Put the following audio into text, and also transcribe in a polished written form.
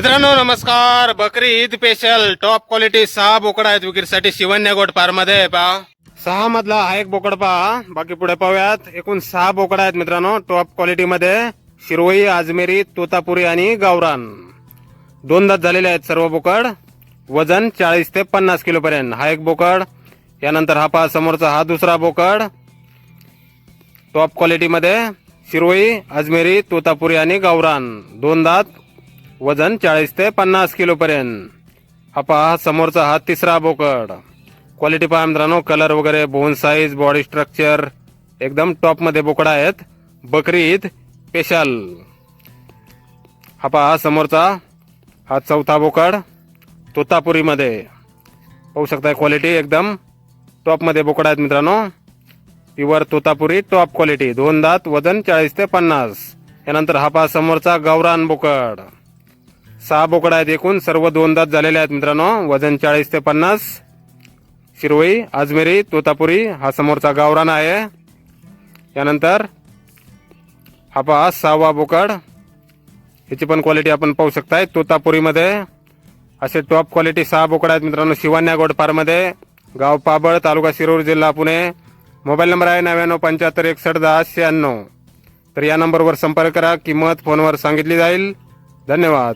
मित्रांनो नमस्कार. बकरी ईद स्पेशल टॉप क्वालिटी 6 बोकड आहेत विक्रीसाठी शिवन्या गोट फार्म मध्ये. पहा 6 मधला हा एक बोकड पहा. बाकी पुढे पाहूयात. एकूण 6 बोकड आहेत मित्रांनो टॉप क्वालिटी मध्ये. शिरोई, आजमेरी, तोतापुरी आणि गावरान. 2 दात झालेले आहेत सर्व बोकड. वजन 40 ते 50 किलो पर्यंत. हा एक बोकड. यानंतर हा पहा समोरचा हा दुसरा बोकड. टॉप क्वालिटी मध्ये शिरोई, आजमेरी, तोतापुरी आणि गावरान. 2 दात. वजन 40 ते 50 किलो पर्यंत. हा पहा समोरचा हा तिसरा बोकड. क्वालिटी पहा मित्रांनो, कलर वगैरे, बोन साईज, बॉडी स्ट्रक्चर एकदम टॉप मध्ये बोकड आहेत. बकरी ईद स्पेशल. हा पहा समोरचा हा चौथा बोकड तोतापुरी मध्ये. पाहू शकता क्वालिटी एकदम टॉप मध्ये बोकड आहेत मित्रांनो. Pure Totapuri top quality. 2 दात, वजन 40 ते 50. यानंतर हा पहा समोरचा गावरान बोकड. 6 बोकड आहेत एकूण. सर्व 2 दात झालेले आहेत मित्रांनो. वजन 40 ते 50. शिरोई, आजमेरी, तोतापुरी. हा समोरचा गावरान आहे. यानंतर हा पहा 6वा बोकड. ह्याची पण क्वालिटी आपण पाहू शकताय. तोतापुरी मध्ये असे टॉप क्वालिटी 6 बोकड आहेत मित्रांनो शिवन्या गोट फार्म मध्ये. गाव पाबळ, तालुका शिरूर, जिल्हा पुणे. मोबाईल नंबर आहे 9975611096. तर या नंबरवर संपर्क करा. किंमत फोनवर सांगितली जाईल. धन्यवाद.